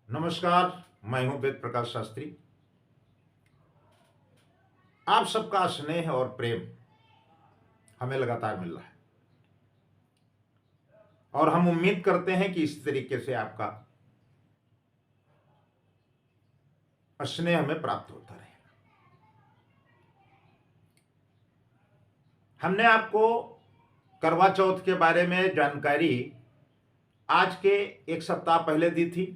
नमस्कार। मैं हूं वेद प्रकाश शास्त्री। आप सबका स्नेह और प्रेम हमें लगातार मिल रहा है और हम उम्मीद करते हैं कि इस तरीके से आपका स्नेह हमें प्राप्त होता रहे। हमने आपको करवा चौथ के बारे में जानकारी आज के एक सप्ताह पहले दी थी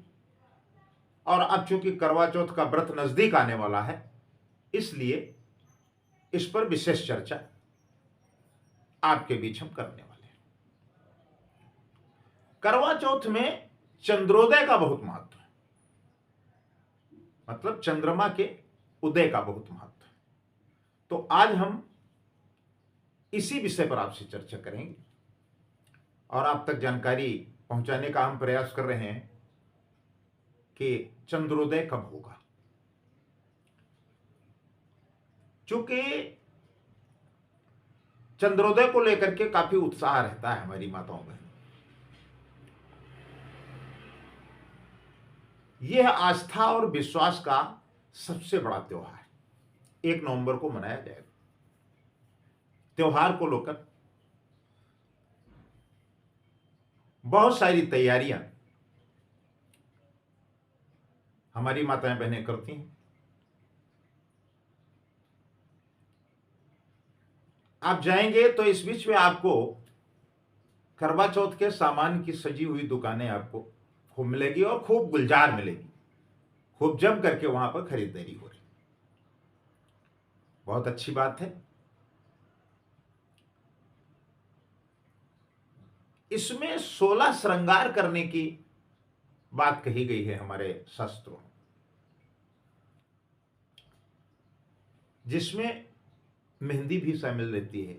और अब चूंकि करवा चौथ का व्रत नजदीक आने वाला है, इसलिए इस पर विशेष चर्चा आपके बीच हम करने वाले हैं। करवा चौथ में चंद्रोदय का बहुत महत्व है, मतलब चंद्रमा के उदय का बहुत महत्व है। तो आज हम इसी विषय पर आपसे चर्चा करेंगे और आप तक जानकारी पहुंचाने का हम प्रयास कर रहे हैं कि चंद्रोदय कब होगा। चूंकि चंद्रोदय को लेकर के काफी उत्साह रहता है हमारी माताओं में। यह आस्था और विश्वास का सबसे बड़ा त्योहार है। 1 नवंबर को मनाया जाएगा। त्योहार को लेकर बहुत सारी तैयारियां हमारी माताएं बहनें करती हैं। आप जाएंगे तो इस बीच में आपको करवा चौथ के सामान की सजी हुई दुकानें आपको खूब मिलेगी और खूब गुलजार मिलेगी। खूब जम करके वहां पर खरीदारी हो रही, बहुत अच्छी बात है। इसमें 16 श्रृंगार करने की बात कही गई है हमारे शास्त्रों में, जिसमें मेहंदी भी शामिल रहती है।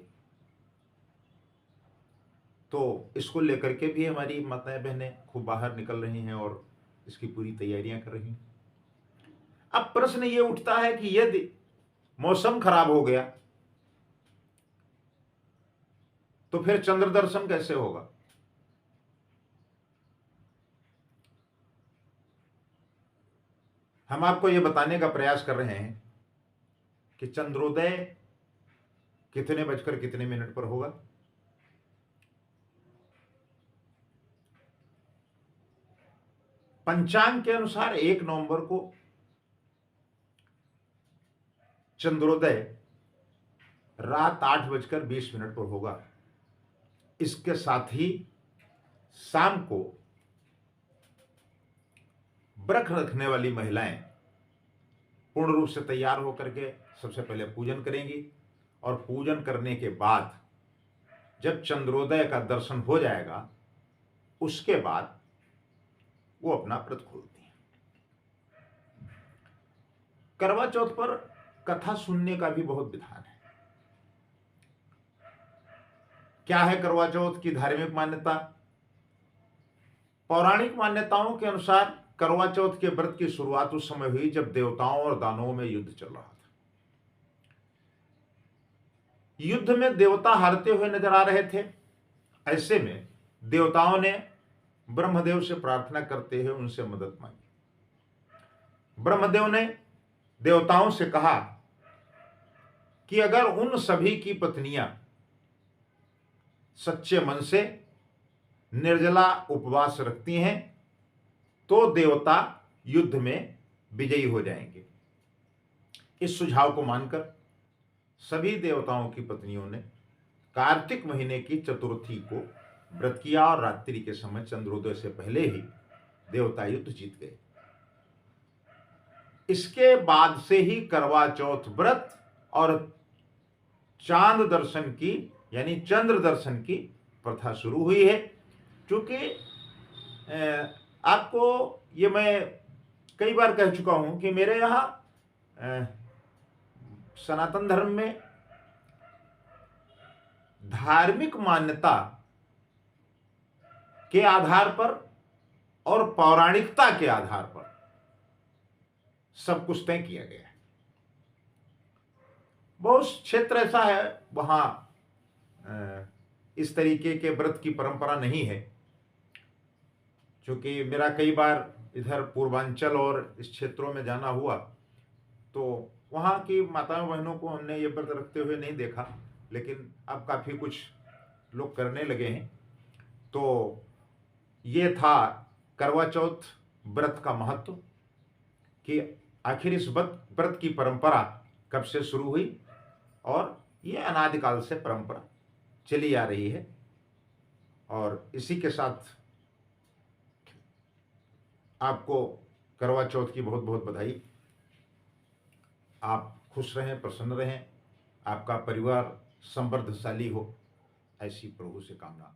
तो इसको लेकर के भी हमारी माताएं बहनें खूब बाहर निकल रही हैं और इसकी पूरी तैयारियां कर रही हैं। अब प्रश्न ये उठता है कि यदि मौसम खराब हो गया तो फिर चंद्र दर्शन कैसे होगा। हम आपको यह बताने का प्रयास कर रहे हैं कि चंद्रोदय कितने बजकर कितने मिनट पर होगा। पंचांग के अनुसार 1 नवंबर को चंद्रोदय रात 8:20 पर होगा। इसके साथ ही शाम को व्रत रखने वाली महिलाएं पूर्ण रूप से तैयार होकर के सबसे पहले पूजन करेंगी और पूजन करने के बाद जब चंद्रोदय का दर्शन हो जाएगा उसके बाद वो अपना व्रत खोलती हैं। करवा चौथ पर कथा सुनने का भी बहुत विधान है। क्या है करवा चौथ की धार्मिक मान्यता। पौराणिक मान्यताओं के अनुसार करवा चौथ के व्रत की शुरुआत उस समय हुई जब देवताओं और दानवों में युद्ध चल रहा था। युद्ध में देवता हारते हुए नजर आ रहे थे। ऐसे में देवताओं ने ब्रह्मदेव से प्रार्थना करते हुए उनसे मदद मांगी। ब्रह्मदेव ने देवताओं से कहा कि अगर उन सभी की पत्नियां सच्चे मन से निर्जला उपवास रखती हैं तो देवता युद्ध में विजयी हो जाएंगे। इस सुझाव को मानकर सभी देवताओं की पत्नियों ने कार्तिक महीने की चतुर्थी को व्रत किया और रात्रि के समय चंद्रोदय से पहले ही देवता युद्ध जीत गए। इसके बाद से ही करवा चौथ व्रत और चांद दर्शन की यानी चंद्र दर्शन की प्रथा शुरू हुई है। क्योंकि आपको ये मैं कई बार कह चुका हूं कि मेरे यहाँ सनातन धर्म में धार्मिक मान्यता के आधार पर और पौराणिकता के आधार पर सब कुछ तय किया गया है। बहुत क्षेत्र ऐसा है वहां इस तरीके के व्रत की परंपरा नहीं है। क्योंकि मेरा कई बार इधर पूर्वांचल और इस क्षेत्रों में जाना हुआ तो वहाँ की माताओं बहनों को हमने ये व्रत रखते हुए नहीं देखा, लेकिन अब काफ़ी कुछ लोग करने लगे हैं। तो ये था करवा चौथ व्रत का महत्व कि आखिर इस व्रत की परंपरा कब से शुरू हुई और ये अनादिकाल से परंपरा चली आ रही है। और इसी के साथ आपको करवा चौथ की बहुत बहुत बधाई। आप खुश रहें, प्रसन्न रहें, आपका परिवार समृद्धशाली हो, ऐसी प्रभु से कामना।